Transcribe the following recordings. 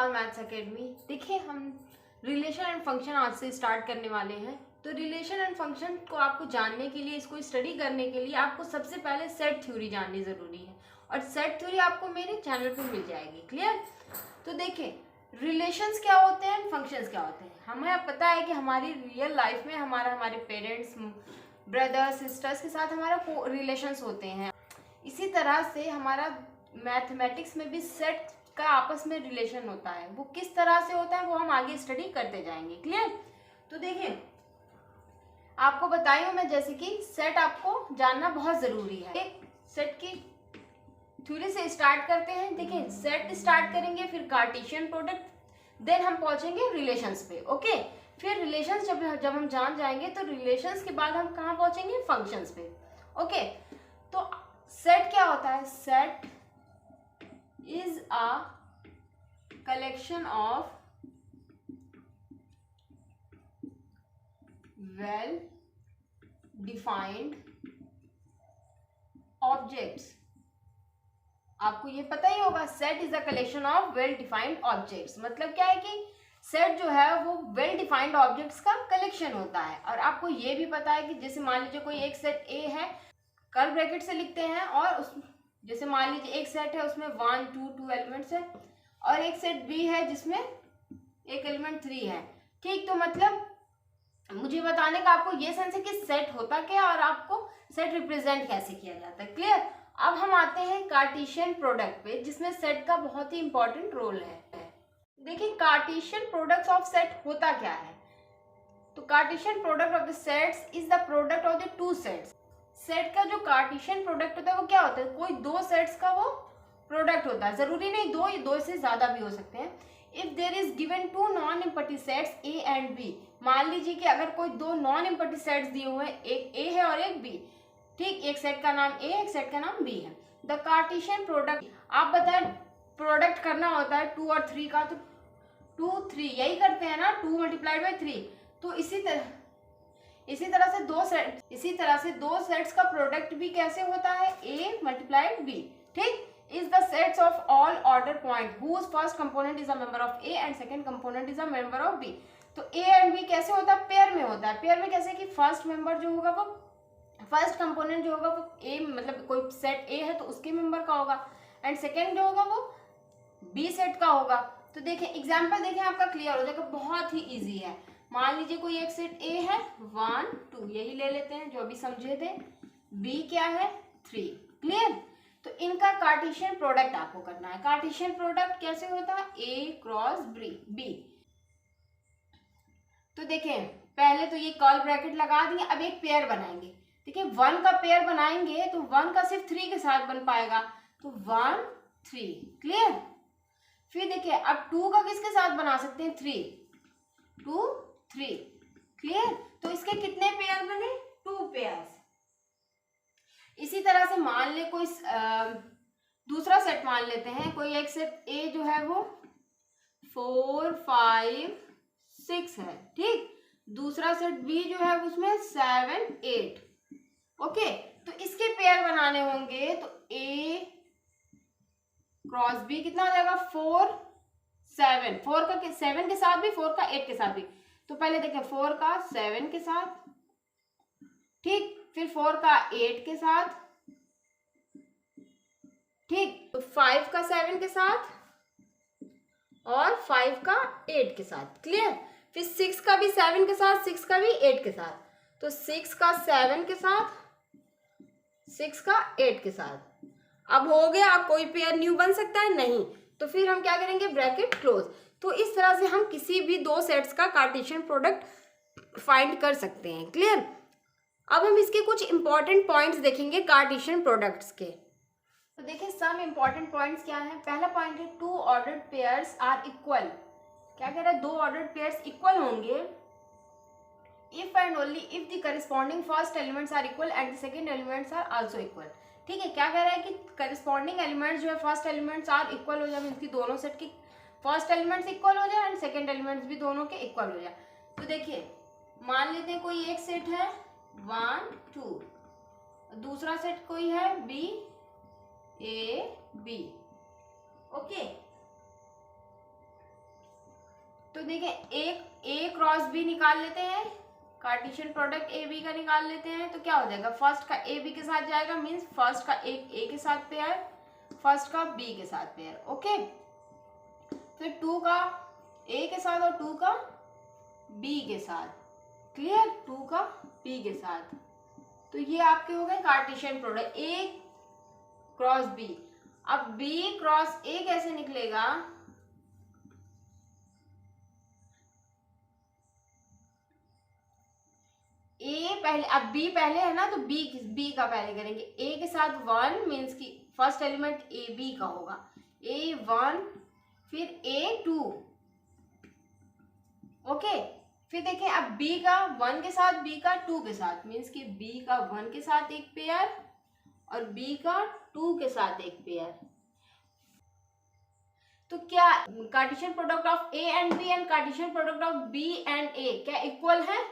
पाल maths academy. देखिए हम relation and function आज से स्टार्ट करने वाले हैं। तो रिलेशन एंड फंक्शन को आपको जानने के लिए, इसको स्टडी करने के लिए आपको सबसे पहले सेट थ्योरी जाननी ज़रूरी है और सेट थ्योरी आपको मेरे चैनल पे मिल जाएगी। क्लियर? तो देखिए रिलेशंस क्या होते हैं, फंक्शंस क्या होते हैं। हमें पता है कि हमारी रियल लाइफ में हमारे पेरेंट्स, ब्रदर्स, सिस्टर्स के साथ हमारा रिलेशंस होते हैं। इसी तरह से हमारा मैथमेटिक्स में भी सेट का आपस में रिलेशन होता है। वो किस तरह से होता है वो हम आगे स्टडी करते जाएंगे। क्लियर? तो देखिए आपको बताई हूँ मैं जैसे कि सेट आपको जानना बहुत ज़रूरी है। एक सेट की थ्योरी से स्टार्ट करते हैं। देखिए सेट स्टार्ट करेंगे, फिर कार्टेशियन प्रोडक्ट, देन हम पहुंचेंगे रिलेशंस पे। ओके, फिर रिलेशंस जब हम जान जाएंगे तो रिलेशंस के बाद हम कहाँ पहुंचेंगे, फंक्शंस पे। ओके, तो सेट क्या होता है? Set is a collection of well defined objects। आपको ये पता ही होगा, set is a collection of well defined objects. मतलब क्या है कि सेट जो है वो वेल डिफाइंड ऑब्जेक्ट्स का कलेक्शन होता है। और आपको ये भी पता है कि जैसे मान लीजिए कोई एक सेट ए है, कर्व ब्रैकेट से लिखते हैं, और उस जैसे मान लीजिए एक सेट है उसमें 1 2 2 एलिमेंट्स है, और एक सेट बी है जिसमें एक एलिमेंट 3 है। ठीक, तो मतलब मुझे बताने का आपको ये सेंस है कि सेट होता क्या और आपको सेट रिप्रेजेंट कैसे किया जाता है। क्लियर? अब हम आते हैं कार्टेशियन प्रोडक्ट पे, जिसमें सेट का बहुत ही इंपॉर्टेंट रोल है। देखिए कार्टेशियन प्रोडक्ट्स ऑफ सेट होता क्या है। तो Cartesian product of the sets is the product of the two sets. Set का जो कार्टेशियन प्रोडक्ट होता है वो क्या होता है? कोई दो सेट्स का वो प्रोडक्ट होता है। जरूरी नहीं दो से ज्यादा भी हो सकते हैं। If there is given two non empty sets A and B, मान लीजिए कि अगर कोई दो नॉन एम्पटी सेट्स दिए हुए हैं, एक ए है और एक बी। ठीक, एक सेट का नाम ए, एक सेट का नाम बी है। द कार्टेशियन प्रोडक्ट, आप बताएं प्रोडक्ट करना होता है 2 और 3 का, तो 2 3 यही करते हैं ना, 2 मल्टीप्लाइड बाई 3। तो इसी तरह से दो सेट्स का प्रोडक्ट भी कैसे होता है? a multiplied b। ठीक, is the sets of all order point whose first component is a member of a and second component is a member of b। तो a एंड b कैसे होता है? पेयर में होता है। पेयर में कैसे कि फर्स्ट मेंबर जो होगा वो, फर्स्ट कंपोनेंट जो होगा वो a, मतलब कोई सेट a है तो उसके मेंबर का होगा, एंड सेकेंड जो होगा वो b सेट का होगा। तो देखिए एग्जाम्पल देखें, आपका क्लियर हो जाएगा, बहुत ही ईजी है। मान लीजिए कोई एक सेट ए है 1 2, यही ले लेते हैं जो अभी समझे थे। बी क्या है? 3। क्लियर? तो इनका कार्टेशियन प्रोडक्ट आपको करना है। कार्टेशियन प्रोडक्ट कैसे होता है? ए क्रॉस बी। तो देखें पहले तो ये कर्ल ब्रैकेट लगा दिए, अब एक पेयर बनाएंगे। देखिए 1 का पेयर बनाएंगे तो 1 का सिर्फ 3 के साथ बन पाएगा, तो 1 3। क्लियर? फिर देखिए अब 2 का किसके साथ बना सकते हैं? 3 2 3। क्लियर? तो इसके कितने पेयर बने? 2 पेयर्स। इसी तरह से मान ले कोई दूसरा सेट मान लेते हैं, कोई एक सेट ए जो है वो 4 5 6 है। ठीक, दूसरा सेट बी जो है उसमें 7 8। ओके, तो इसके पेयर बनाने होंगे तो ए क्रॉस बी कितना हो जाएगा? 4 7। 4 का 7 के साथ भी, 4 का 8 के साथ भी। तो पहले देखें 4 का 7 के साथ, ठीक, फिर 4 का 8 के साथ, ठीक, तो 5 का 7 के साथ और 5 का 8 के साथ। क्लियर? फिर 6 का भी 7 के साथ, 6 का भी 8 के साथ, तो 6 का 7 के साथ, 6 का 8 के साथ। अब हो गया, अब कोई पेयर न्यू बन सकता है? नहीं। तो फिर हम क्या करेंगे? Bracket close. तो इस तरह से हम किसी भी दो सेट्स का कार्टेशियन प्रोडक्ट फाइंड कर सकते हैं। क्लियर? अब हम इसके कुछ इंपॉर्टेंट पॉइंट्स देखेंगे कार्टेशियन प्रोडक्ट्स के। तो देखिए सम इंपॉर्टेंट पॉइंट्स क्या है। पहला पॉइंट है 2 ऑर्डर्ड पेयर्स आर इक्वल। क्या कह रहा है? 2 ऑर्डर्ड पेयर्स इक्वल होंगे if and only if the corresponding first elements are equal and the second elements are also equal. ठीक है, क्या कह रहा है कि करस्पॉन्डिंग एलिमेंट्स जो है फर्स्ट एलिमेंट्स आर इक्वल हो जाए, इनकी दोनों सेट की फर्स्ट एलिमेंट्स इक्वल हो जाए एंड सेकंड एलिमेंट्स भी दोनों के इक्वल हो जाए। तो देखिए मान लेते हैं कोई एक सेट है 1 2, दूसरा सेट कोई है बी ए बी। ओके, तो देखिए एक ए क्रॉस बी निकाल लेते हैं, कार्टेशियन प्रोडक्ट ए बी का निकाल लेते हैं, तो क्या हो जाएगा, फर्स्ट का ए बी के साथ जाएगा, मीन्स फर्स्ट का एक ए के साथ पेयर, फर्स्ट का बी के साथ पेयर, ओके। फिर 2 का ए के साथ और 2 का बी के साथ, क्लियर, 2 का बी के साथ। तो ये आपके हो गए Cartesian product A cross B. अब बी क्रॉस ए कैसे निकलेगा, ए पहले, अब बी पहले है ना, तो बी का पहले करेंगे, ए के साथ 1 मीन्स की फर्स्ट एलिमेंट ए बी का होगा, ए 1, फिर ए 2, ओके। फिर देखें अब बी का 1 के साथ, बी का 2 के साथ, मीन्स कि बी का 1 के साथ एक पेयर और बी का 2 के साथ एक पेयर। तो क्या cartesian product of A and B and cartesian product of B and A क्या इक्वल है,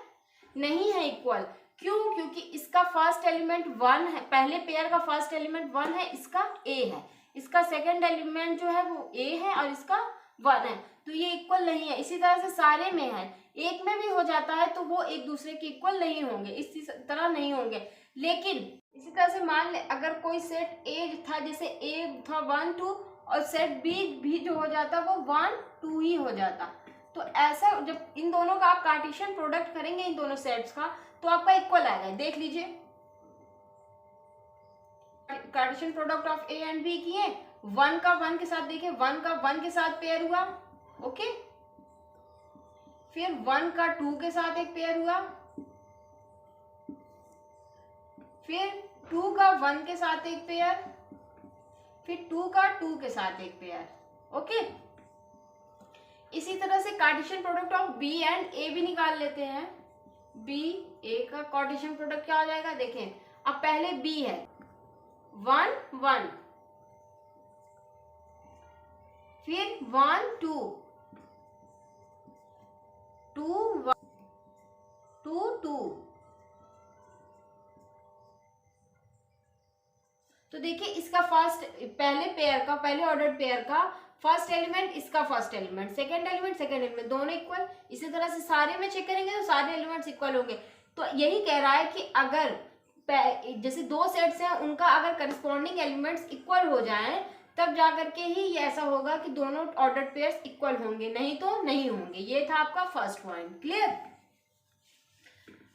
नहीं है इक्वल। क्यों, क्योंकि इसका फर्स्ट एलिमेंट 1 है, पहले पेयर का फर्स्ट एलिमेंट 1 है, इसका ए है, इसका सेकंड एलिमेंट जो है वो ए है और इसका 1 है, तो ये इक्वल नहीं है। इसी तरह से सारे में है, एक में भी हो जाता है तो वो एक दूसरे के इक्वल नहीं होंगे, इसी तरह नहीं होंगे। लेकिन इसी तरह से मान ले अगर कोई सेट ए था, जैसे ए था 1 2 और सेट बी भी जो हो जाता वो 1 2 ही हो जाता, तो ऐसा जब इन दोनों का आप कार्टेशियन प्रोडक्ट करेंगे इन दोनों सेट्स का, तो आपका इक्वल आएगा। देख लीजिए, Cartesian product of A and B किए, 1 का 1 के साथ, देखिए 1 का 1 के साथ पेयर हुआ, ओके। फिर 1 का 2 के साथ एक पेयर हुआ, फिर 2 का 1 के साथ एक पेयर, फिर 2 का 2 के साथ एक पेयर, ओके। इसी तरह से cartesian product of B and A भी निकाल लेते हैं। बी ए का कार्टेशियन प्रोडक्ट क्या हो जाएगा, देखें अब पहले बी है 1 1, फिर 1 2 2 1 2 2, तो देखिए इसका फर्स्ट पहले पेयर का, पहले ऑर्डर पेयर का फर्स्ट एलिमेंट, इसका first element, second element, second element, दोनों इक्वल। इसी तरह से सारे में चेक करेंगे तो सारे एलिमेंट्स इक्वल होंगे। तो यही कह रहा है कि अगर जैसे दो सेट्स हैं उनका अगर करस्पॉन्डिंग एलिमेंट्स इक्वल हो जाएं तब जाकर के ही ये ऐसा होगा कि दोनों ऑर्डर पेयर्स इक्वल होंगे, नहीं तो नहीं होंगे। ये था आपका फर्स्ट पॉइंट, क्लियर।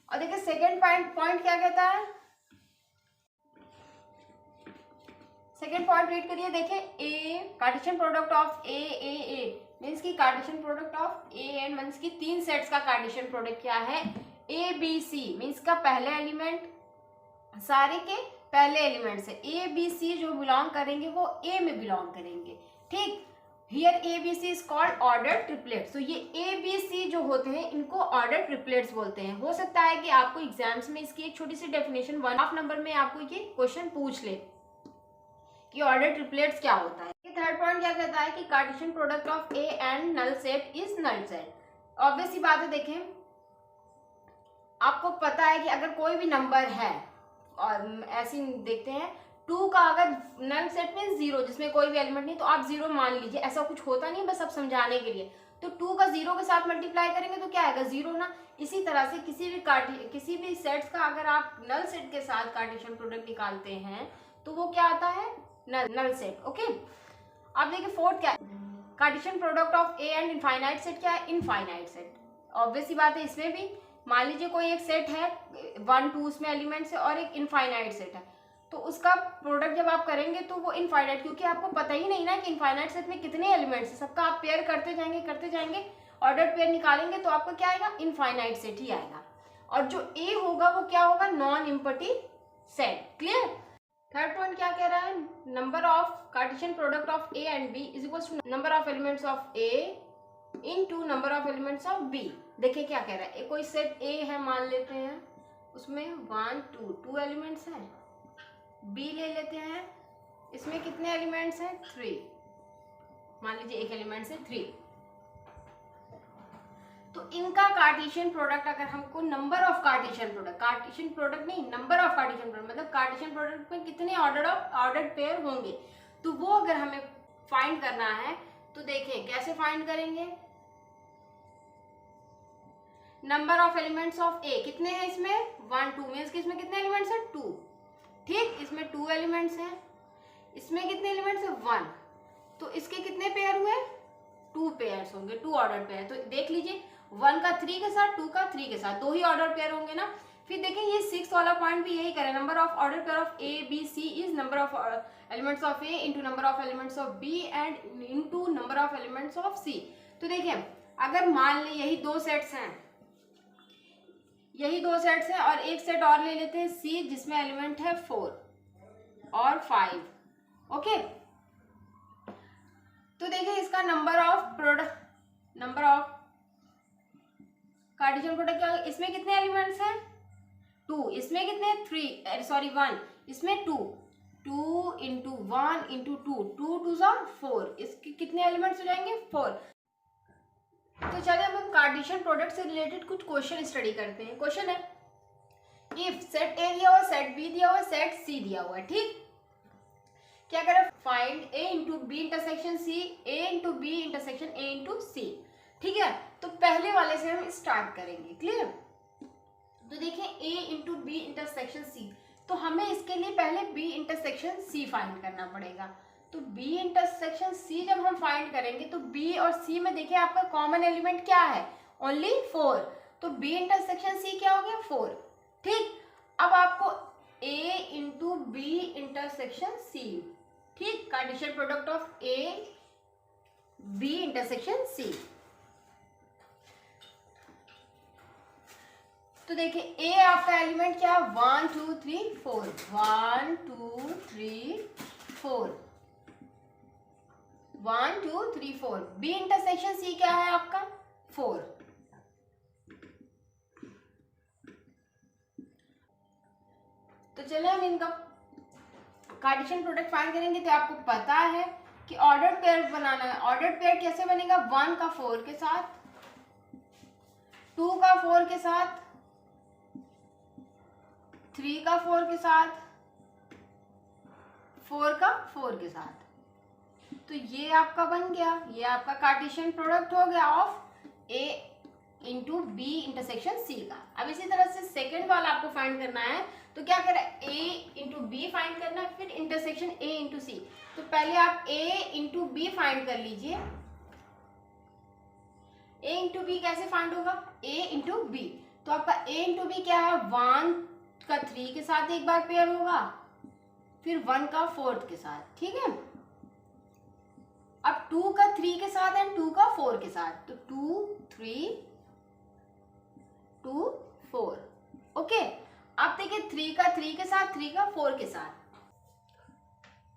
और देखिए सेकेंड पॉइंट क्या कहता है, सेकेंड पॉइंट रीड करिए, देखिए A Cartesian product of A means की cartesian product of A and means की तीन सेट्स का कार्टेशियन प्रोडक्ट क्या है, ए बी सी मीन्स का पहला एलिमेंट, सारे के पहले एलिमेंट से ए बी सी जो बिलोंग करेंगे वो ए में बिलोंग करेंगे, ठीक। Here A B C is called order triplets. तो ये ए बी सी जो होते हैं इनको ऑर्डर ट्रिपलेट्स बोलते हैं। हो सकता है कि आपको एग्जाम्स में इसकी एक छोटी सी डेफिनेशन 1.5 नंबर में आपको ये क्वेश्चन पूछ ले कि ऑर्डर ट्रिपलेट्स क्या होता है। ये थर्ड पॉइंट क्या कहता है कि cartesian product of A and null set is null set. Obvious सी बात है, देखें आपको पता है कि अगर कोई भी नंबर है और ऐसे देखते हैं 2 का अगर नल सेट में 0 जिसमें कोई भी एलिमेंट नहीं तो आप 0 मान लीजिए, ऐसा कुछ होता नहीं, बस अब समझाने के लिए। तो 2 का 0 के साथ मल्टीप्लाई करेंगे तो क्या आएगा 0 ना। इसी तरह से किसी भी सेट्स का अगर आप नल सेट के साथ कार्टेशियन प्रोडक्ट निकालते हैं तो वो क्या आता है नल सेट, ओके। अब देखिए फोर्थ क्या है, Cartesian product of A and infinite set क्या है, इनफाइनाइट सेट। ऑब्वियस सी बात है, इसमें भी मान लीजिए कोई एक सेट है 1 2 उसमें एलिमेंट्स है और एक इनफाइनाइट सेट है, तो उसका प्रोडक्ट जब आप करेंगे तो वो इनफाइनाइट, क्योंकि आपको पता ही नहीं ना कि इनफाइनाइट सेट में कितने एलिमेंट्स हैं, सबका आप पेयर करते जाएंगे ऑर्डर पेयर निकालेंगे तो आपको क्या आएगा इनफाइनाइट सेट ही आएगा। और जो ए होगा वो क्या होगा non empty set, clear. Third point क्या कह रहा है, number of Cartesian product of A and B is equal to number of elements of A into number of elements of B. देखिए क्या कह रहा है, कोई सेट ए है मान लेते हैं, उसमें 1 2 एलिमेंट्स हैं, बी ले लेते हैं, इसमें कितने एलिमेंट्स हैं 3, मान लीजिए एक एलिमेंट से 3। तो इनका कार्टेशियन प्रोडक्ट अगर हमको नंबर ऑफ कार्टेशियन प्रोडक्ट नहीं, नंबर ऑफ कार्टेशियन प्रोडक्ट मतलब कार्टेशियन प्रोडक्ट में कितने ऑर्डर्ड पेयर होंगे, तो वो अगर हमें फाइंड करना है तो देखें कैसे फाइंड करेंगे। नंबर ऑफ एलिमेंट्स ऑफ ए कितने हैं इसमें 1 2 मीन्स कि इसमें कितने एलिमेंट्स हैं 2, ठीक, इसमें 2 एलिमेंट्स हैं, इसमें कितने एलिमेंट्स हैं 1, तो इसके कितने पेयर हुए 2 पेयर्स होंगे, 2 ऑर्डर पेयर। तो देख लीजिए 1 का 3 के साथ 2 का 3 के साथ 2 ही ऑर्डर पेयर होंगे ना। फिर देखें ये 6 वाला पॉइंट भी यही करे, number of order pair of A B C is number of elements of A into number of elements of B and into number of elements of C. तो देखिए अगर मान लें यही 2 सेट्स हैं, यही 2 सेट्स हैं और एक सेट और ले लेते हैं सी जिसमें एलिमेंट है 4 और 5, ओके। तो देखिए इसका नंबर ऑफ कार्टेशियन प्रोडक्ट क्या होगा, इसमें कितने एलिमेंट्स हैं 2, इसमें कितने 3 सॉरी 1, इसमें 2 2 इंटू 1 इंटू 2 2 2 4, इसके कितने एलिमेंट्स हो जाएंगे 4। तो चलिए हम कार्टेशियन प्रोडक्ट से रिलेटेड कुछ क्वेश्चन स्टडी करते हैं। क्वेश्चन है इफ सेट ए दिया हुआ, सेट बी दिया हुआ, सेट सी दिया हुआ है, ठीक, क्या करें find A into B intersection C, A into B intersection A into C, ठीक है। तो पहले वाले से हम स्टार्ट करेंगे, क्लियर। तो देखिए ए इंटू बी इंटरसेक्शन सी, तो हमें इसके लिए पहले बी इंटरसेक्शन सी फाइंड करना पड़ेगा। तो बी इंटरसेक्शन सी जब हम फाइंड करेंगे तो बी और सी में देखिए आपका कॉमन एलिमेंट क्या है ओनली 4, तो बी इंटरसेक्शन सी क्या हो गया 4, ठीक। अब आपको A into B intersection C, ठीक, Cartesian product of A B intersection C. तो देखिए ए आपका एलिमेंट क्या 1 2 3 4, 1 2 3 4, 1 2 3 4, बी इंटरसेक्शन सी क्या है आपका 4। तो चलिए हम इनका कार्टेशियन प्रोडक्ट फाइंड करेंगे। तो आपको पता है कि ऑर्डर पेयर बनाना है। ऑर्डर पेयर कैसे बनेगा 1 का 4 के साथ, 2 का 4 के साथ, 3 का 4 के साथ, 4 का 4 के साथ। तो ये आपका बन गया, ये आपका कार्टेशियन प्रोडक्ट हो गया of A into B intersection C का। अब इसी तरह से सेकेंड वाला आपको फाइंड करना है, तो क्या करें ए इंटू बी फाइंड करना है, फिर इंटरसेक्शन ए इंटू सी। तो पहले आप ए इंटू बी फाइंड कर लीजिए। ए इंटू बी कैसे फाइंड होगा ए इंटू बी, तो आपका ए इंटू बी क्या है 1 का 3 के साथ एक बार पेयर होगा, फिर 1 का 4 के साथ, ठीक है। अब 2 का 3 के साथ एंड 2 का 4 के साथ, तो 2 3 2 4, ओके। अब देखिए 3 का 3 के साथ, 3 का 4 के साथ,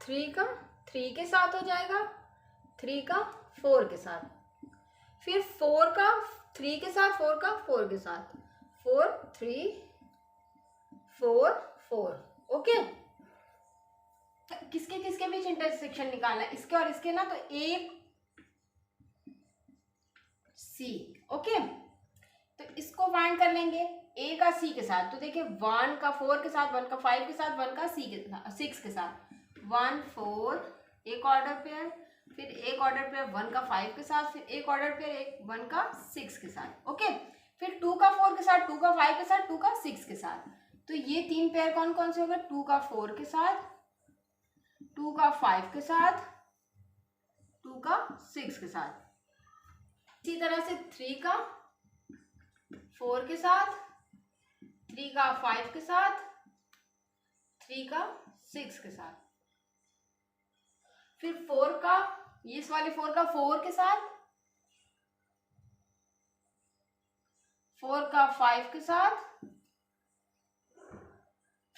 3 का 3 के साथ हो जाएगा, 3 का 4 के साथ, फिर 4 का 3 के साथ, 4 का 4 के साथ, 4 3 4 4, ओके। किसके किसके बीच इंटरसेक्शन निकालना है इसके और इसके ना, तो ए सी, ओके। तो इसको फाइंड कर लेंगे ए का सी के साथ। तो देखिए 1 का 4 के साथ, 1 का 5 के साथ, 1 का 6 के साथ, 1 4 एक ऑर्डर पेयर, फिर एक ऑर्डर पेयर 1 का 5 के साथ, फिर एक ऑर्डर पेयर 1 का 6 के साथ, ओके। फिर 2 का 4 के साथ, 2 का 5 के साथ, 2 का 6 के साथ। तो ये 3 पेयर कौन कौन से हो गए 2 का 4 के साथ, 2 का 5 के साथ, 2 का 6 के साथ। इसी तरह से 3 का 4 के साथ, 3 का 5 के साथ, 3 का 6 के साथ, फिर 4 का इस वाले 4 का 4 के साथ, 4 का 5 के साथ,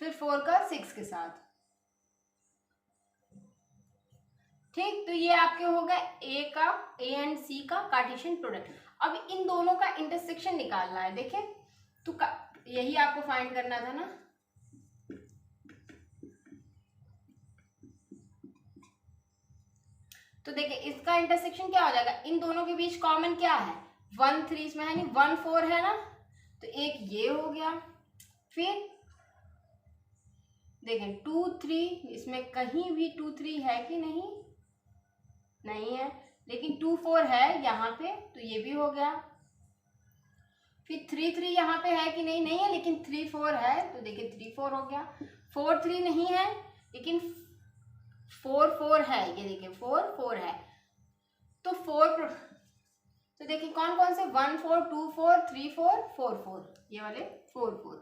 फिर 4 का 6 के साथ, ठीक। तो ये आपके हो गए ए का ए एंड सी का कार्टेशियन प्रोडक्ट। अब इन दोनों का इंटरसेक्शन निकालना है, देखें तो यही आपको फाइंड करना था ना। तो देखिए इसका इंटरसेक्शन क्या हो जाएगा, इन दोनों के बीच कॉमन क्या है 1 3 इसमें है नहीं, 1 4 है ना, तो एक ये हो गया। फिर देखें 2 3, इसमें कहीं भी 2 3 है कि नहीं, नहीं है, लेकिन 2 4 है यहाँ पे, तो ये भी हो गया। फिर 3 3 यहाँ पे है कि नहीं, नहीं है, लेकिन 3 4 है, तो देखिए 3 4 हो गया। 4 3 नहीं है, लेकिन 4 4 है, ये देखिए 4 4 है, तो 4, तो देखिए कौन कौन से 1 4 2 4 3 4 4 4, ये वाले 4 4,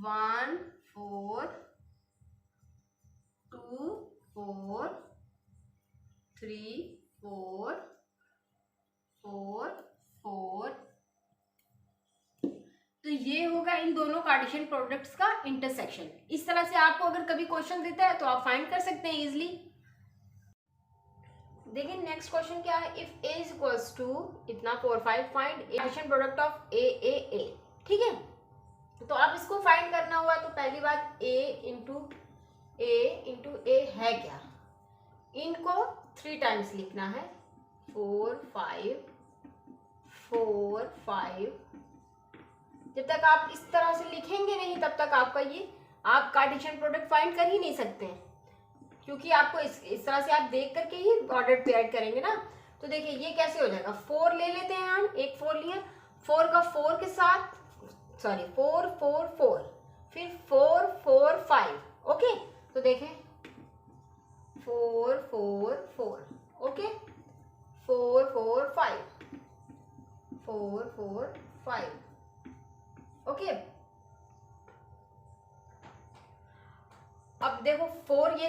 1 4 2 4 3 4 4 4, तो ये होगा इन दोनों कार्टेशियन प्रोडक्ट्स का इंटरसेक्शन। इस तरह से आपको अगर कभी क्वेश्चन देता है तो आप फाइंड कर सकते हैं इजिली। देखिए नेक्स्ट क्वेश्चन क्या है, if a is equals to इतना 4 5, find Cartesian product of a। ठीक है, तो आप इसको फाइंड करना हुआ तो पहली बात a इंटू a है क्या, इनको 3 टाइम्स लिखना है, 4 5 4 5। जब तक आप इस तरह से लिखेंगे नहीं तब तक आपका ये आप कार्टेशियन प्रोडक्ट फाइंड कर ही नहीं सकते हैं, क्योंकि आपको इस तरह से आप देख करके ही ऑर्डर पे ऐड करेंगे ना। तो देखिए ये कैसे हो जाएगा, 4 ले लेते हैं हम, एक 4 लिया, 4 का 4 के साथ, सॉरी 4 4 4, फिर 4 4 5, ओके। तो देखें 4 4 4, ओके, 4 4 5 4 4 5, ओके। अब देखो 4 ये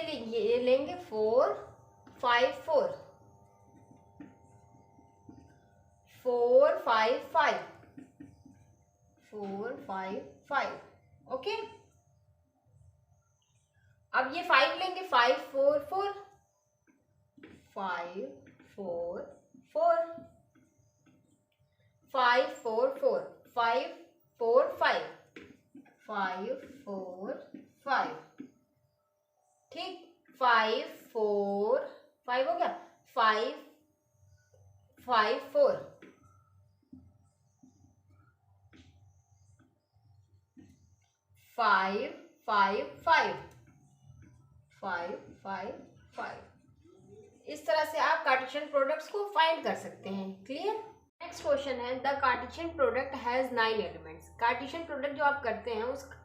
लेंगे, 4 5 4 4 5 5 4 5 5, ओके। अब ये 5 लेंगे, 5 4 4 5 4 4 5 4 4 5 4 5 5 4 5, ठीक, 5 4 5 हो गया, 5 5 4 5 5 5 5 5 5। इस तरह से आप कार्टेशियन प्रोडक्ट्स को फाइंड कर सकते हैं। क्लियर। नेक्स्ट क्वेश्चन है, the Cartesian product has 9 elements. Cartesian product जो आप करते हैं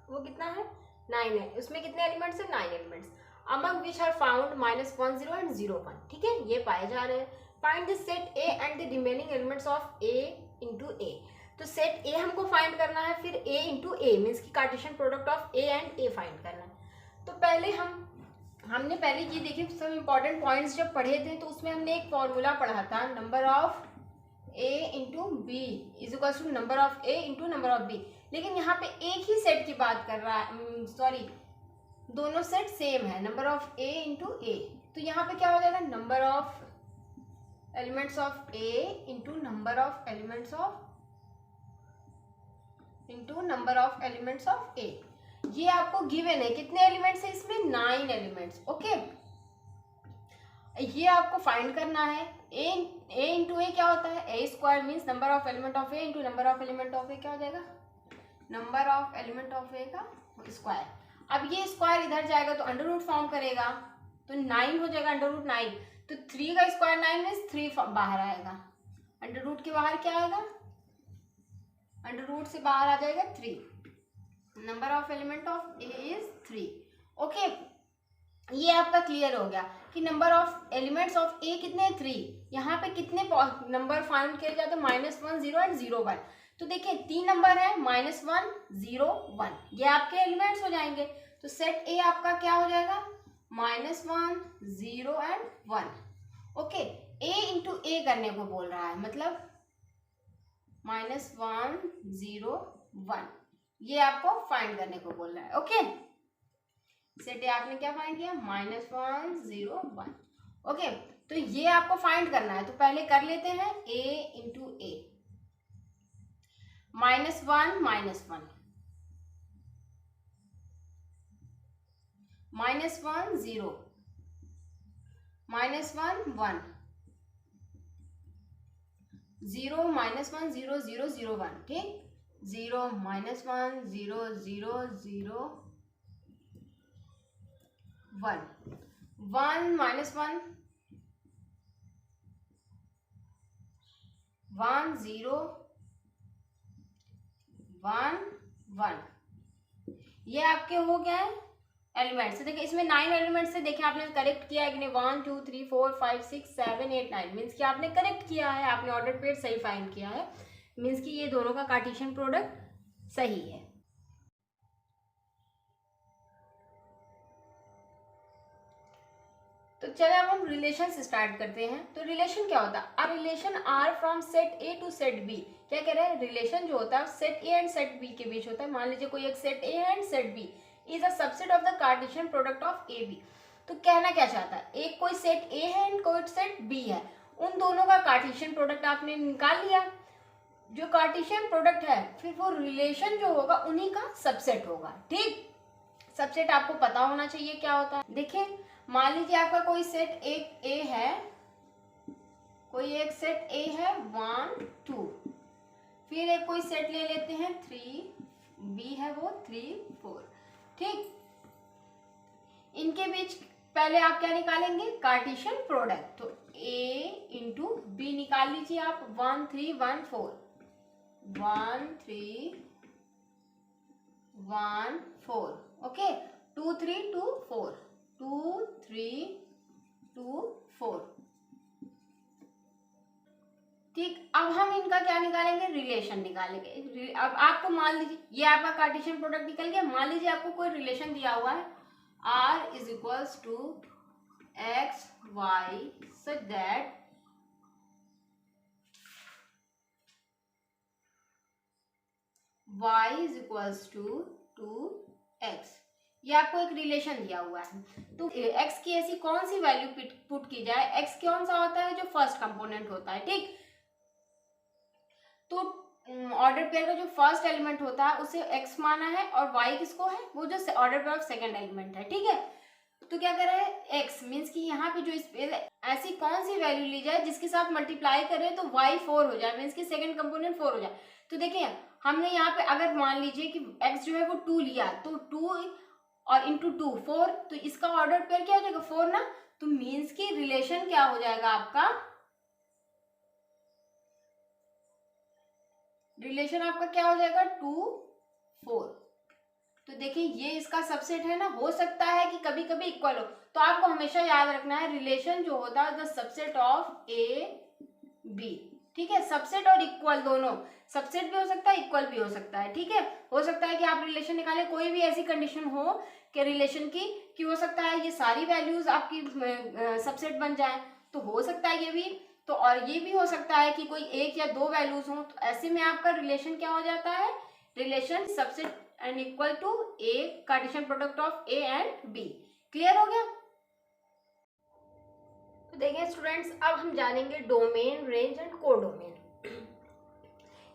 वो कितना है, 9 है। उसमें कितने एलिमेंट्स है, 9 elements. Among which are found -1 0 and 0 1, ठीक है, ये पाए जा रहे हैं। Find the set A and the remaining elements of A into A. तो सेट ए हमको फाइंड करना है, फिर ए इंटू ए मीन्स की cartesian product of A and A find करना है। तो पहले हमने पहले ये देखिए सब इंपॉर्टेंट पॉइंट्स जब पढ़े थे तो उसमें हमने एक फॉर्मूला पढ़ा था, number of A into B is equal to number of A into number of B. लेकिन यहाँ पे एक ही सेट की बात कर रहा है, सॉरी दोनों सेट सेम है, number of A into A. तो यहाँ पे क्या हो जाएगा, number of elements of A into number of elements of A. ये आपको गिवन है, कितने एलिमेंट्स है इसमें, 9 एलिमेंट्स, ओके। ये आपको फाइंड करना है। ए इंटू ए क्या होता है, A square means number of element of A into number of element of A, क्या हो जाएगा, number of element of A का स्क्वायर। अब ये स्क्वायर इधर जाएगा तो अंडर रूट फॉर्म करेगा, तो 9 हो जाएगा, अंडर रूट 9। तो 3 का स्क्वायर 9 मीन्स 3 बाहर आएगा, अंडर रूट के बाहर क्या आएगा, अंडर रूट से बाहर आ जाएगा 3। Number of element of A is 3, okay. ये आपका क्लियर हो गया कि नंबर ऑफ एलिमेंट्स ऑफ ए कितने हैं, 3। यहाँ पे कितने नंबर फाइंड किए जाते हैं, -1 0 एंड 0 1। तो देखिए 3 नंबर है, -1 0 1, ये आपके एलिमेंट्स हो जाएंगे। तो सेट ए आपका क्या हो जाएगा, -1 0 एंड 1, ओके। ए इंटू ए करने को बोल रहा है, मतलब -1 0 1, ये आपको फाइंड करने को बोल रहा है, ओके। सेट ए आपने क्या फाइंड किया, -1 0 1, ओके। तो ये आपको फाइंड करना है, तो पहले कर लेते हैं a इंटू ए, -1 -1 -1 0 -1 1 0 -1 0 0 0 1, ठीक, 0 -1 0 0 0 1 1 -1 1 0 1 1, ये आपके हो गया है एलिमेंट्स। देखिए इसमें 9 एलिमेंट्स से, देखिए आपने करेक्ट किया है कि नहीं, 1 2 3 4 5 6 7 8 9, मीन्स कि आपने करेक्ट किया है, आपने ऑर्डर पेयर सही फाइंड किया है, मीन्स कि ये दोनों का कार्टेशियन प्रोडक्ट सही है। तो चले अब हम रिलेशन स्टार्ट करते हैं। तो रिलेशन क्या होता है? A relation R from set A to set B. क्या कह रहे हैं? रिलेशन जो होता है set A and set B के बीच होता है। मान लीजिए कोई एक set A and set B is a subset of the Cartesian product of A B. तो कहना क्या चाहता है? एक कोई सेट ए है एंड कोई सेट बी है, उन दोनों का कार्टेशियन प्रोडक्ट आपने निकाल लिया। जो कार्टेशियन प्रोडक्ट है फिर वो रिलेशन जो होगा उन्हीं का सबसेट होगा। ठीक, सबसेट आपको पता होना चाहिए क्या होता है। देखिए मान लीजिए आपका कोई सेट एक ए है, कोई एक सेट ए है 1 2, फिर एक कोई सेट ले लेते हैं 3, बी है वो 3 4। ठीक, इनके बीच पहले आप क्या निकालेंगे? Cartesian product. तो ए इंटू बी निकाल लीजिए आप। 1 3 1 4, 1 3 1 4, ओके। 2 3 2 4, 2 3 2 4। ठीक, अब हम इनका क्या निकालेंगे? रिलेशन निकालेंगे। अब आपको मान लीजिए ये आपका कार्टेशियन प्रोडक्ट निकल गया। मान लीजिए आपको कोई रिलेशन दिया हुआ है r is equals to X Y such that y is equals to 2x। ये आपको एक रिलेशन दिया हुआ है। तो x की ऐसी कौन सी वैल्यू पुट की जाए? x कौन सा होता है? जो फर्स्ट कंपोनेंट होता है। ठीक, तो ऑर्डर पेयर का जो फर्स्ट एलिमेंट होता है उसे x माना है और y किसको है? वो जो order pair of second element है। ठीक है, तो क्या कर रहे हैं? x मीन्स कि यहाँ पे जो स्पेस है ऐसी कौन सी वैल्यू ली जाए जिसके साथ मल्टीप्लाई करें तो y 4 हो जाए, मीन्स कि सेकंड कंपोनेंट 4 हो जाए। तो देखिए हमने यहाँ पे अगर मान लीजिए कि x जो है वो 2 लिया, तो 2 और इंटू 2 4, तो इसका ऑर्डर पेयर क्या हो जाएगा? 4 ना। तो मीन्स की रिलेशन क्या हो जाएगा आपका? रिलेशन आपका क्या हो जाएगा? 2 4। तो देखिए ये इसका सबसेट है ना। हो सकता है कि कभी कभी इक्वल हो, तो आपको हमेशा याद रखना है रिलेशन जो होता है the subset of A B. ठीक है, सबसेट और इक्वल दोनों, सबसेट भी हो सकता है इक्वल भी हो सकता है। ठीक है, हो सकता है कि आप रिलेशन निकालें, कोई भी ऐसी कंडीशन हो कि रिलेशन की कि हो सकता है ये सारी वैल्यूज आपकी सबसेट बन जाए, तो हो सकता है ये भी। तो और ये भी हो सकता है कि कोई एक या दो वैल्यूज हो, तो ऐसे में आपका रिलेशन क्या हो जाता है? Relation subset and equal to A Cartesian product of A and B. Clear हो गया? तो देखिए स्टूडेंट्स, अब हम जानेंगे डोमेन, रेंज एंड कोडोमेन।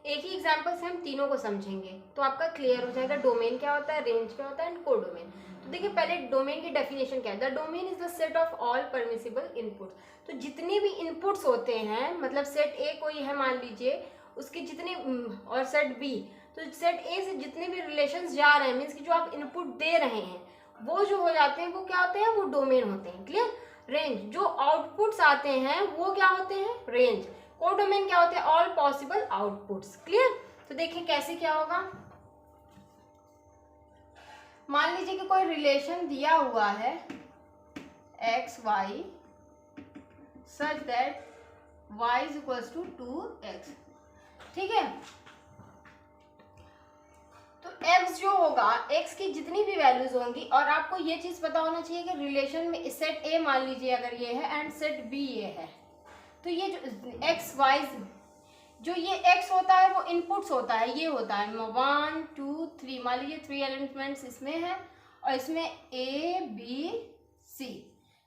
एक ही एग्जांपल से हम तीनों को समझेंगे तो आपका क्लियर हो जाएगा डोमेन क्या होता है, रेंज क्या होता है एंड कोडोमेन। तो देखिए पहले डोमेन की डेफिनेशन क्या है? The domain is the set of all permissible inputs. तो जितनी भी इनपुट्स होते हैं, मतलब सेट ए कोई है मान लीजिए, उसके जितने और सेट बी, तो सेट ए से जितने भी रिलेशंस जा रहे हैं, मीन्स कि जो आप इनपुट दे रहे हैं वो जो हो जाते हैं वो क्या होते हैं? वो डोमेन होते हैं। क्लियर? रेंज, जो आउटपुट्स आते हैं वो क्या होते हैं? रेंज। कोडोमेन क्या होते हैं? All possible outputs. क्लियर? तो देखिए कैसे क्या होगा। मान लीजिए कि कोई रिलेशन दिया हुआ है X Y such that y is equals to 2x। ठीक है, तो x जो होगा, x की जितनी भी वैल्यूज होंगी, और आपको ये चीज पता होना चाहिए कि रिलेशन में सेट a मान लीजिए अगर ये है एंड सेट b ये है, तो ये जो x y जो ये x होता है वो इनपुट्स होता है, ये होता है 1 2 3, मान लीजिए 3 एलिमेंट्स इसमें है और इसमें a b c।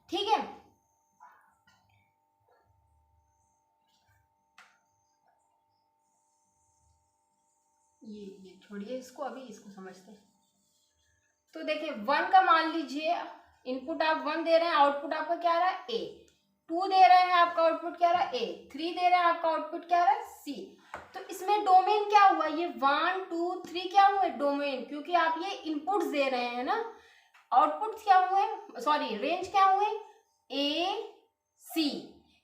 ठीक है, ये छोड़िए इसको, अभी इसको समझते हैं। तो देखिए 1 का मान लीजिए इनपुट आप 1 दे रहे हैं, आउटपुट आपका क्या आ रहा है? a। 2 दे रहे हैं, आपका आउटपुट क्या आ रहा है? a। 3 दे रहे हैं, आपका आउटपुट क्या आ रहा है? c। तो इसमें डोमेन क्या हुआ? ये 1 2 3 क्या हुए? डोमेन, क्योंकि आप ये इनपुट्स दे रहे हैं ना। आउटपुट क्या हुए? सॉरी, रेंज क्या हुए? a c,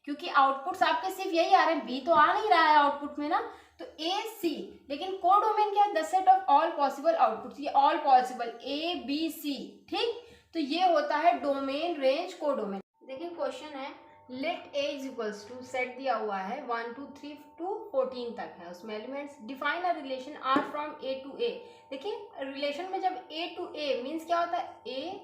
क्योंकि आउटपुट्स आपके सिर्फ यही आ रहे हैं, b तो आ नहीं रहा है आउटपुट में ना। तो ए सी, लेकिन कोडोमेन क्या है, the set of all possible outputs, ये all possible A B C, ठीक। तो ये होता है डोमेन रेंज कोडोमेन। देखिए क्वेश्चन है let A is equals to, set दिया हुआ है 1 2 3 to 14 तक है, उसमें elements, define a relation R from A to A. देखिए रिलेशन में जब ए टू ए मीन्स क्या होता है, ए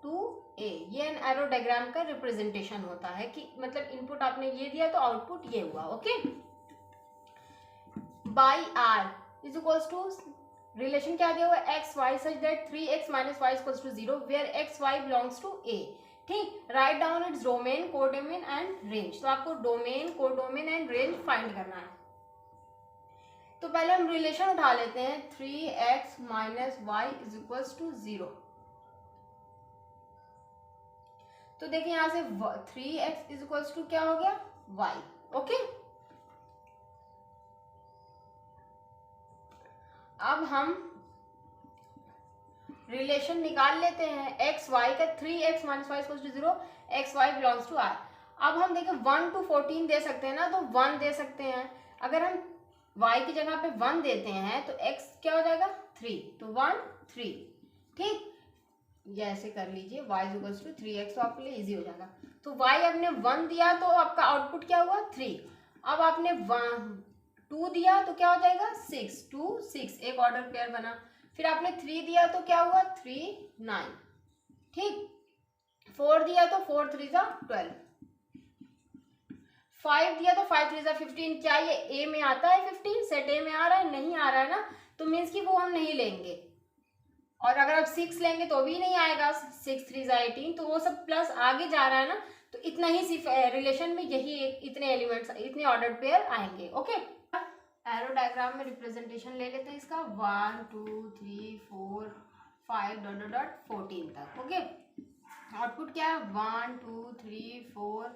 टू ए, ये एन एरो डायग्राम का रिप्रेजेंटेशन होता है कि मतलब इनपुट आपने ये दिया तो आउटपुट ये हुआ, okay. By R is equals to, relation क्या दिया हुआ है, X Y such that 3x minus Y equals to 0 where X Y belongs to A, ठीक। Right down its domain codomain and range. तो आपको domain codomain and range find करना है। तो पहले हम रिलेशन उठा लेते हैं 3x minus Y is equals to 0। तो देखिए यहां से 3x इज इक्वल्स टू क्या हो गया, y, ओके। अब हम रिलेशन निकाल लेते हैं एक्स वाई का, 3x minus Y equals to 0, X Y belongs to R. अब हम देखें 1 to 14 दे सकते हैं ना, तो 1 दे सकते हैं। अगर हम y की जगह पे 1 देते हैं तो x क्या हो जाएगा, 3, तो 1 3, ठीक। जैसे कर लीजिए y इक्वल्स टू 3x, तो आपके लिए इजी हो जाएगा। तो y आपने 1 दिया तो आपका आउटपुट क्या हुआ, 3। अब आपने 2 दिया तो क्या हो जाएगा, 6, 2 6, एक ऑर्डर पेयर बना। फिर आपने 3 दिया तो क्या हुआ, 3 9, ठीक। 4 दिया तो 4 3 12, 5 दिया तो 5 3 15। क्या ये ए में आता है 15, सेट ए में आ रहा है, नहीं आ रहा है ना, तो मीन्स कि वो हम नहीं लेंगे। और अगर आप 6 लेंगे तो भी नहीं आएगा, 6 3 18, तो वो सब प्लस आगे जा रहा है ना, तो इतना ही सिर्फ रिलेशन में यही इतने एलिमेंट्स, इतने ऑर्डर पेयर आएंगे, ओके। एरो डायग्राम में रिप्रेजेंटेशन ले लेते हैं इसका 1 2 3 4 5 डॉट डॉट डॉट 14 तक, ओके। आउटपुट क्या है, 1 2 3 4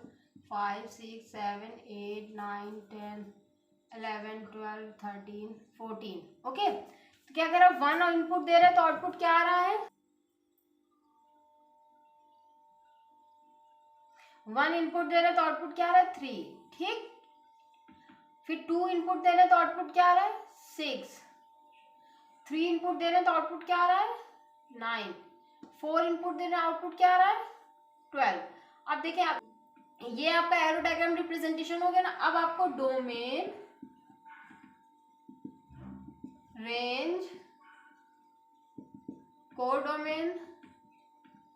5 6 7 8 9 10 11 12 13 14, ओके। तो क्या अगर आप 1 और इनपुट दे रहे हैं तो आउटपुट क्या आ रहा है, 1 इनपुट दे रहे हैं तो आउटपुट क्या आ रहा है, 3, ठीक। फिर 2 इनपुट दे रहे हैं तो आउटपुट क्या आ रहा है, 6। 3 इनपुट दे रहे हैं तो आउटपुट क्या आ रहा है, 9। 4 इनपुट दे रहे हैं, आउटपुट क्या आ रहा है, 12। अब देखिए आप, ये आपका एरो डायग्राम रिप्रेजेंटेशन हो गया ना। अब आपको डोमेन रेंज कोडोमेन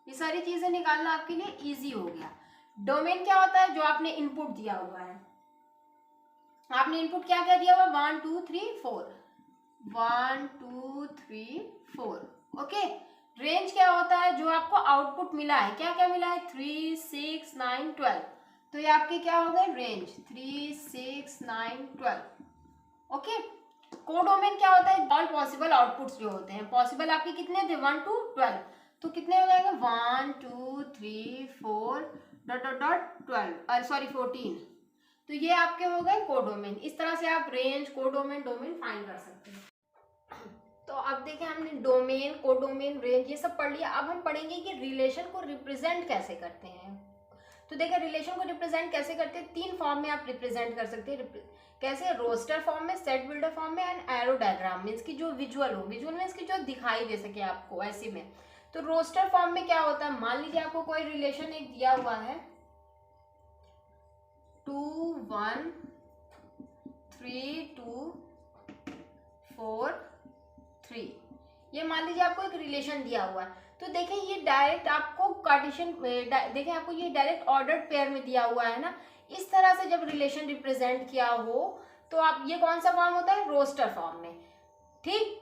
ये सारी चीजें निकालना आपके लिए इजी हो गया। डोमेन क्या होता है, जो आपने इनपुट दिया हुआ है। आपने इनपुट क्या क्या दिया हुआ, 1 2 3 4, 1 2 3 4, ओके। रेंज क्या होता है, जो आपको आउटपुट मिला है, क्या क्या मिला है, 3 6 9 12, तो ये आपके क्या हो गए, रेंज 3 6 9 12, ओके। कोडोमेन क्या होता है, ऑल पॉसिबल आउटपुट्स जो होते हैं, पॉसिबल आपके कितने थे 1 to 12, तो कितने हो जाएगा 1 2 3 4 डॉट डॉट डॉट 12, सॉरी 14। तो ये आपके हो गए कोडोमेन। इस तरह से आप रेंज कोडोमेन डोमेन फाइंड कर सकते हैं। तो अब देखिए हमने डोमेन कोडोमेन रेंज ये सब पढ़ लिया। अब हम पढ़ेंगे कि रिलेशन को रिप्रेजेंट कैसे करते हैं। तो देखिए रिलेशन को रिप्रेजेंट कैसे करते हैं, 3 फॉर्म में आप रिप्रेजेंट कर सकते हैं। कैसे, रोस्टर फॉर्म में, सेट बिल्डर फॉर्म में एंड एरो डायग्राम मीन्स की जो विजुअल हो, विजुअल मीन्स की जो दिखाई दे सके आपको ऐसे में। तो रोस्टर फॉर्म में क्या होता है, मान लीजिए आपको कोई रिलेशन एक दिया हुआ है 2 1 3 2 4 3, ये मान लीजिए आपको एक रिलेशन दिया हुआ है। तो देखें ये डायरेक्ट आपको कार्टेशियन, देखें आपको ये डायरेक्ट ऑर्डर्ड पेयर में दिया हुआ है ना। इस तरह से जब रिलेशन रिप्रेजेंट किया हो तो आप, ये कौन सा फॉर्म होता है, रोस्टर फॉर्म में, ठीक।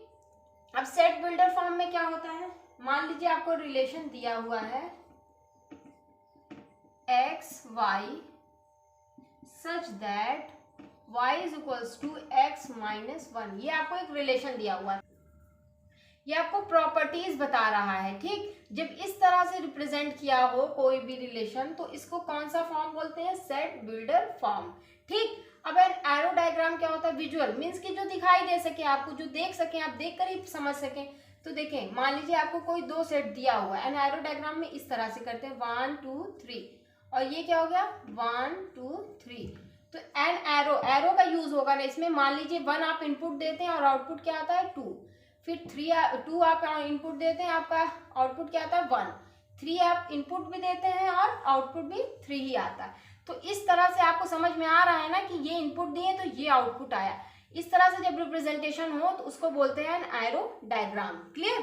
अब सेट बिल्डर फॉर्म में क्या होता है, मान लीजिए आपको रिलेशन दिया हुआ है X Y such that y is equals to X minus 1, ये आपको एक रिलेशन दिया हुआ है, ये आपको प्रॉपर्टीज बता रहा है, ठीक। जब इस तरह से रिप्रेजेंट किया हो कोई भी रिलेशन तो इसको कौन सा फॉर्म बोलते हैं, सेट बिल्डर फॉर्म, ठीक। अब एरो डायग्राम क्या होता है, विजुअल मीन्स कि जो दिखाई दे सके आपको, जो देख सके आप, देख कर ही समझ सकें। तो देखें मान लीजिए आपको कोई 2 सेट दिया हुआ है एंड एरो डायग्राम में इस तरह से करते हैं 1 2 3, और ये क्या हो गया 1 2 3। तो एन एरो, एरो का यूज होगा ना इसमें। मान लीजिए 1 आप इनपुट देते हैं और आउटपुट क्या आता है 2, फिर 2 आप इनपुट देते हैं, आपका आउटपुट क्या आता है 1, 3 आप इनपुट भी देते हैं और आउटपुट भी 3 ही आता है। तो इस तरह से आपको समझ में आ रहा है ना कि ये इनपुट दिए तो ये आउटपुट आया। इस तरह से जब रिप्रेजेंटेशन हो तो उसको बोलते हैं एन एरो डायग्राम। क्लियर?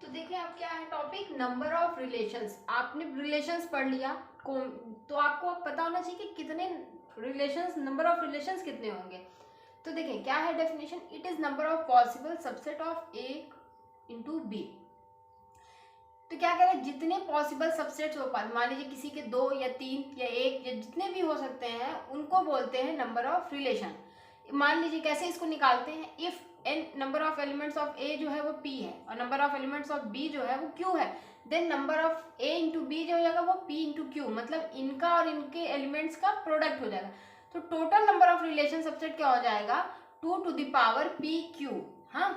तो देखिए अब क्या है टॉपिक, नंबर ऑफ रिलेशंस। आपने रिलेशंस पढ़ लिया, तो आपको पता होना चाहिए कि कितने रिलेशंस, नंबर ऑफ रिलेशंस कितने होंगे। तो देखिए क्या है definition, it is number of possible subset of A into B. तो क्या कह रहे हैं, जितने पॉसिबल सबसेट्स हो पाए, मान लीजिए किसी के 2 या 3 या 1 या जितने भी हो सकते हैं, उनको बोलते हैं नंबर ऑफ रिलेशन। मान लीजिए कैसे इसको निकालते हैं, if N number of elements of A जो है वो p है और number of elements of b जो है वो q है, then number of a into B जो हो जाएगा वो p इंटू क्यू, मतलब इनका और इनके एलिमेंट्स का प्रोडक्ट हो जाएगा। तो total number of relation subset क्या हो जाएगा, 2 to the power p q। हाँ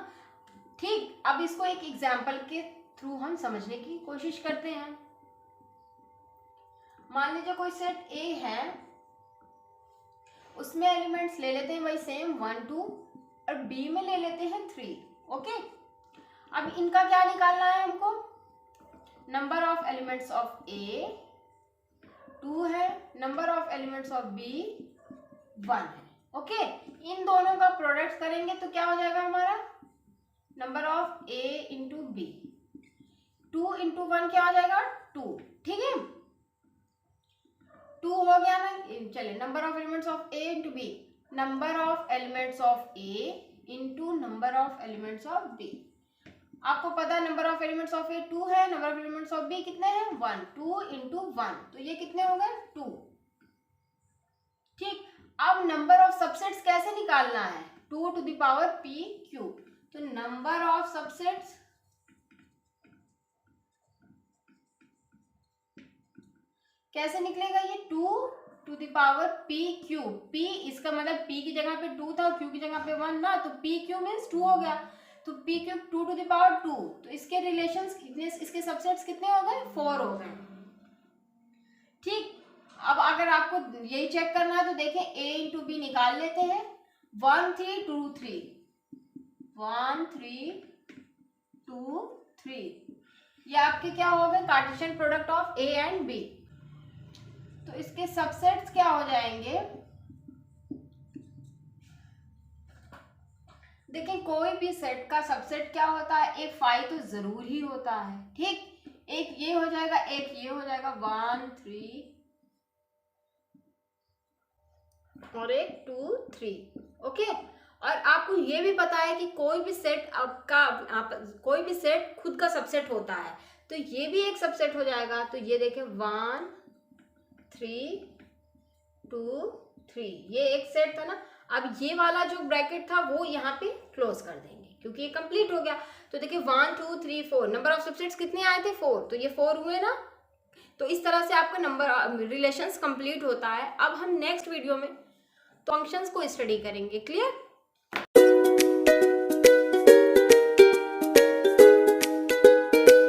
ठीक, अब इसको एक एग्जाम्पल के थ्रू हम समझने की कोशिश करते हैं। मान लीजिए कोई सेट A है, उसमें एलिमेंट्स ले लेते हैं वही सेम 1 2 और B में ले लेते हैं 3। ओके, अब इनका क्या निकालना है हमको, number of elements of A 2 है, number of elements of B 1 है। ओके, इन दोनों का प्रोडक्ट करेंगे तो क्या हो जाएगा हमारा, number of A into B, 2 into 1 क्या हो जाएगा 2। ठीक है, 2 हो गया ना। चलिए number of elements of A into B, number of elements of A into number of elements of B। आपको पता है number of elements of A 2 है, number of elements of B कितने हैं 1, 2 इंटू 1, तो ये कितने हो गए 2। ठीक, अब नंबर ऑफ सबसेट्स कैसे निकालना है, 2 to the power p cube. तो नंबर ऑफ सबसेट्स कैसे निकलेगा, ये 2 to the power p cube. p इसका मतलब p की जगह पे 2 था, q की जगह पे 1 ना, तो p क्यूब मीन्स 2 हो गया। तो p cube 2 to the power 2, तो इसके रिलेशंस कितने, इसके सबसेट्स कितने हो गए 4 हो गए। ठीक, अब अगर आपको यही चेक करना है तो देखें a इंटू बी निकाल लेते हैं, 1 3 2 3, 1 3 2 3, ये आपके क्या हो गए Cartesian product of a and b। तो इसके सबसेट्स क्या हो जाएंगे, देखिए कोई भी सेट का सबसेट क्या होता है, एक 5 तो जरूर ही होता है। ठीक, एक ये हो जाएगा, एक ये हो जाएगा, 1 3 और एक 2 3। ओके, और आपको ये भी पता है कि कोई भी सेट कोई भी सेट खुद का सबसेट होता है, तो ये भी एक सबसेट हो जाएगा। तो ये देखें 1 3 2 3, ये एक सेट था ना। अब ये वाला जो ब्रैकेट था वो यहाँ पे क्लोज कर देंगे क्योंकि ये कंप्लीट हो गया। तो देखिए 1 2 3 4, नंबर ऑफ सबसेट्स कितने आए थे 4, तो ये 4 हुए ना। तो इस तरह से आपका नंबर रिलेशंस कंप्लीट होता है। अब हम नेक्स्ट वीडियो में फंक्शंस को स्टडी करेंगे। क्लियर?